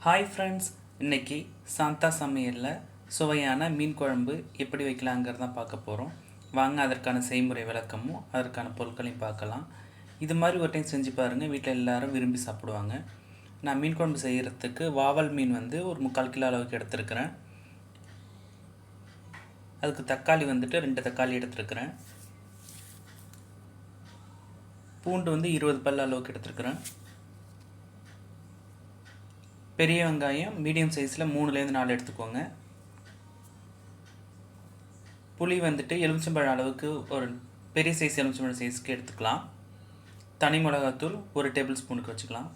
Hi friends, இன்றைக்கி சாந்தா சமையலில் சுவையான மீன் குழம்பு எப்படி வைக்கலாங்கிறது தான் பார்க்க போகிறோம். வாங்க அதற்கான செய்முறை விளக்கமும் அதற்கான பொருட்களையும் பார்க்கலாம். இது மாதிரி ஒரு டைம் செஞ்சு பாருங்கள், வீட்டில் எல்லோரும் விரும்பி சாப்பிடுவாங்க. நான் மீன் குழம்பு செய்கிறதுக்கு வாவல் மீன் ஒரு 3/4 கிலோ அளவுக்கு எடுத்துருக்கிறேன். அதுக்கு தக்காளி 2 தக்காளி எடுத்துருக்கிறேன். பூண்டு 20 பல் அளவுக்கு எடுத்துருக்கிறேன். பெரிய வெங்காயம் மீடியம் சைஸில் 3லேருந்து 4 எடுத்துக்கோங்க. புளி எலுமிச்சம்பழம் அளவுக்கு ஒரு பெரிய சைஸ் எலுமிச்சம்பழம் சைஸ்க்கு எடுத்துக்கலாம். தனி மிளகாத்தூள் 1 டேபிள் ஸ்பூனுக்கு வச்சுக்கலாம்.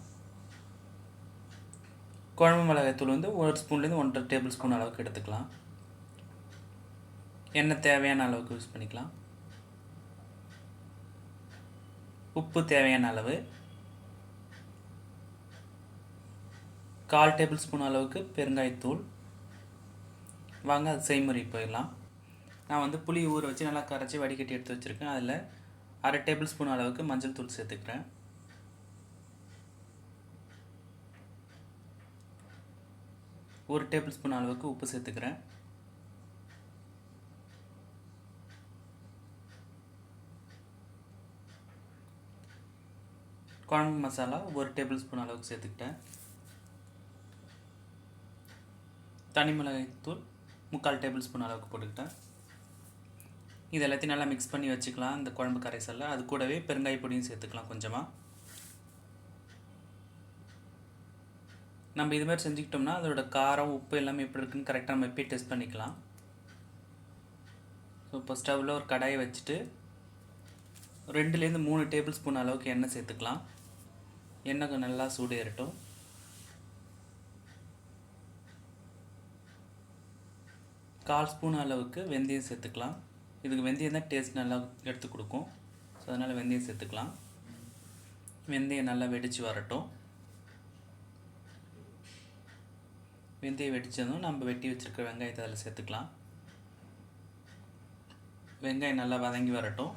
குழம்பு மிளகாய்த்தூள் 1 ஸ்பூன்லேருந்து 1.5 டேபிள் ஸ்பூன் அளவுக்கு எடுத்துக்கலாம். எண்ணெய் தேவையான அளவுக்கு யூஸ் பண்ணிக்கலாம். உப்பு தேவையான அளவு, 1/4 டேபிள் ஸ்பூன் அளவுக்கு பெருங்காயத்தூள். வாங்க அது செய்முறை போயிடலாம். நான் புளி ஊற வச்சு நல்லா கரைச்சி வடிகட்டி எடுத்து வச்சுருக்கேன். அதில் 1/2 டேபிள் ஸ்பூன் அளவுக்கு மஞ்சள் தூள் சேர்த்துக்கிறேன். 1 டேபிள் ஸ்பூன் அளவுக்கு உப்பு சேர்த்துக்கிறேன். குழம்பு மசாலா 1 டேபிள் ஸ்பூன் அளவுக்கு சேர்த்துக்கிட்டேன். தனி மிளகாய்த்தூள் 3/4 டேபிள் ஸ்பூன் அளவுக்கு போட்டுக்கிட்டேன். இது எல்லாத்தையும் நல்லா மிக்ஸ் பண்ணி வச்சுக்கலாம். இந்த குழம்பு கரைசலில் அது கூடவே பெருங்காய பொடியும் சேர்த்துக்கலாம் கொஞ்சமாக. நம்ம இதுமாதிரி செஞ்சுக்கிட்டோம்னா அதோட காரம் உப்பு எல்லாமே எப்படி இருக்குன்னு கரெக்டாக நம்ம எப்போயே டெஸ்ட் பண்ணிக்கலாம். ஸோ இப்போ ஸ்டவ்வில் ஒரு கடாயை வச்சுட்டு 2லேருந்து 3 டேபிள் ஸ்பூன் அளவுக்கு எண்ணெய் சேர்த்துக்கலாம். எண்ணெய் நல்லா சூடு ஏறட்டும். 1/4 ஸ்பூன் அளவுக்கு வெந்தயம் சேர்த்துக்கலாம். இதுக்கு வெந்தயம் தான் டேஸ்ட் நல்லா எடுத்து கொடுக்கும். ஸோ அதனால் வெந்தயம் சேர்த்துக்கலாம். வெந்தயம் நல்லா வெடித்து வரட்டும். வெந்தயம் வெடித்ததும் நம்ம வெட்டி வச்சுருக்க வெங்காயத்தை அதில் சேர்த்துக்கலாம். வெங்காயம் நல்லா வதங்கி வரட்டும்.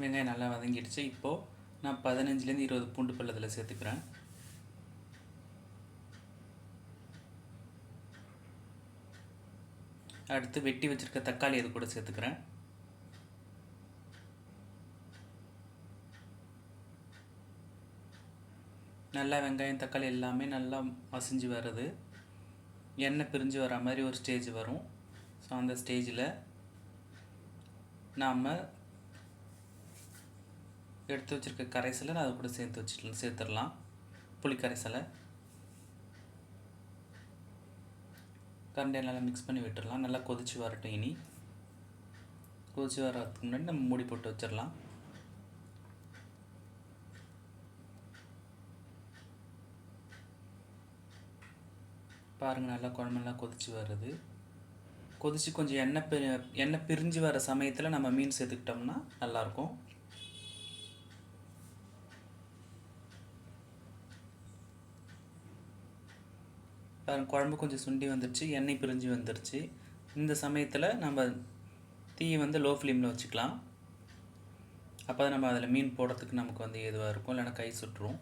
வெங்காயம் நல்லா வதங்கிடுச்சு. இப்போது நான் 15லேருந்து 20 பூண்டு பல் அதில் சேர்த்துக்கிறேன். அடுத்து வெட்டி வச்சுருக்க தக்காளி அது கூட சேர்த்துக்கிறேன். நல்லா வெங்காயம் தக்காளி எல்லாமே நல்லா மசிஞ்சு வருது. எண்ணெய் பிரிஞ்சு வர மாதிரி ஒரு ஸ்டேஜ் வரும். ஸோ அந்த ஸ்டேஜில் நாம் எடுத்து வச்சுருக்க கரைசலை நான் அது கூட சேர்த்துடலாம். புளி கரைசலை கரண்டியை நல்லா மிக்ஸ் பண்ணி விட்டுடலாம். நல்லா கொதித்து வரட்டும். இனி கொதித்து வரதுக்கு முன்னாடி நம்ம மூடி போட்டு வச்சிடலாம். பாருங்கள், நல்லா குழம்பெல்லாம் கொதித்து வருது. கொதித்து கொஞ்சம் எண்ணெய் பிரிஞ்சு வர சமயத்தில் நம்ம மீன் சேர்த்துக்கிட்டோம்னா நல்லாயிருக்கும். குழம்பு கொஞ்சம் சுண்டி வந்துடுச்சு, எண்ணெய் பிரிஞ்சு வந்துடுச்சு. இந்த சமயத்தில் நம்ம தீயை லோ ஃப்ளேமில் வச்சுக்கலாம். அப்போ தான் நம்ம அதில் மீன் போடுறதுக்கு நமக்கு ஏதுவாக இருக்கும், இல்லைன்னா கை சுட்டுரும்.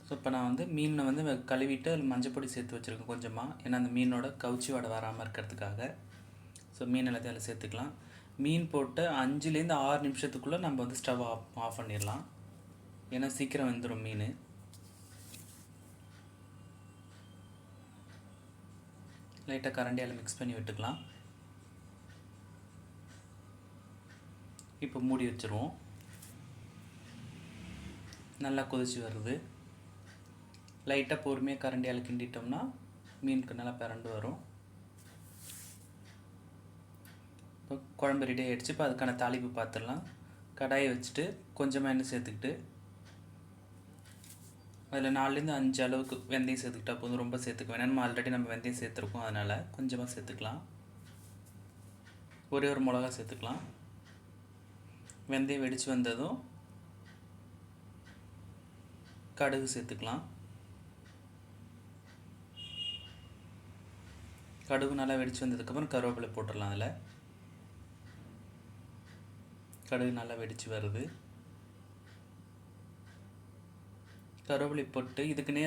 ஸோ இப்போ நான் மீனை கழுவிட்டு அதில் மஞ்சப்பொடி சேர்த்து வச்சுருக்கேன் கொஞ்சமாக, ஏன்னா அந்த மீனோட கவுச்சி வடை வராமல் இருக்கிறதுக்காக. ஸோ மீன் எல்லாத்தையும் அதில் சேர்த்துக்கலாம். மீன் போட்டு 5லேருந்து 6 நிமிஷத்துக்குள்ளே நம்ம ஸ்டவ் ஆஃப் பண்ணிடலாம், ஏன்னா சீக்கிரம் வெந்துடும் மீன். லைட்டாக கரண்டியால் மிக்ஸ் பண்ணி விட்டுக்கலாம். இப்போ மூடி வச்சுருவோம். நல்லா கொதிச்சு வருது. லைட்டாக பொறுமையாக கரண்டியால் கிண்டிட்டோம்னா மீனுக்கு நல்லா பிறண்டு வரும். இப்போ குழம்பு ரெடி ஆகிடுச்சு. இப்போ அதுக்கான தாளிப்பு பார்த்துடலாம். கடாயை வச்சுட்டு கொஞ்சமாக எண்ணெய் சேர்த்துக்கிட்டு அதில் 4லேருந்து 5 அளவுக்கு வெந்தயம் சேர்த்துக்கிட்டா போதும். ரொம்ப சேர்த்துக்க வேணாம், நம்ம ஆல்ரெடி நம்ம வெந்தயம் சேர்த்துருக்கோம், அதனால் கொஞ்சமாக சேர்த்துக்கலாம். ஒரே ஒரு மிளகா சேர்த்துக்கலாம். வெந்தயம் வெடித்து வந்ததும் கடுகு சேர்த்துக்கலாம். கடுகு நல்லா வெடித்து வந்ததுக்கப்புறம் கருவேப்பிலை போட்டுடலாம். அதில் கடுகு நல்லா வெடித்து வருது. கருவேப்பிலை போட்டு இதுக்குன்னே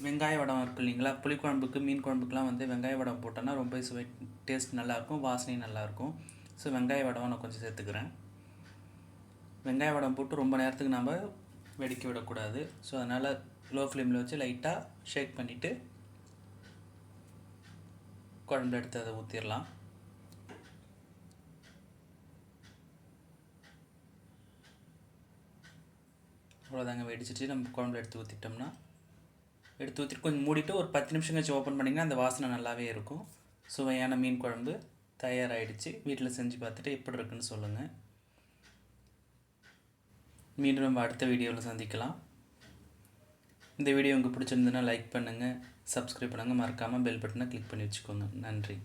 வெங்காய வடம் இருக்கு இல்லைங்களா, புளிக்குழம்புக்கு மீன் குழம்புக்குலாம் வந்து வெங்காய வடம் போட்டோன்னா ரொம்ப சுவை டேஸ்ட் நல்லாயிருக்கும், வாசனையும் நல்லாயிருக்கும். ஸோ வெங்காய வடம் நான் கொஞ்சம் சேர்த்துக்கிறேன். வெங்காய வடம் போட்டு ரொம்ப நேரத்துக்கு நம்ம வெடிக்க விடக்கூடாது. ஸோ அதனால் லோ ஃப்ளேமில் வச்சு லைட்டாக ஷேக் பண்ணிவிட்டு குழம்புல எடுத்து அதை ஊற்றிடலாம். அவ்வளோதாங்க, வெடிச்சிட்டு நம்ம குழம்புல எடுத்து ஊற்றிட்டோம்னா ஊற்றிட்டு கொஞ்சம் மூடிட்டு ஒரு 10 நிமிஷம் கழிச்சு ஓப்பன் பண்ணிங்கன்னா அந்த வாசனை நல்லாவே இருக்கும். சுவையான மீன் குழம்பு தயாராகிடுச்சு. வீட்டில் செஞ்சு பார்த்துட்டு எப்படி இருக்குன்னு சொல்லுங்கள். மீண்டும் நம்ம அடுத்த வீடியோவில் சந்திக்கலாம். இந்த வீடியோ உங்களுக்கு பிடிச்சிருந்ததுன்னா லைக் பண்ணுங்கள், சப்ஸ்கிரைப் பண்ணுங்கள், மறக்காமல் பெல் பட்டனை கிளிக் பண்ணி வச்சுக்கோங்க. நன்றி.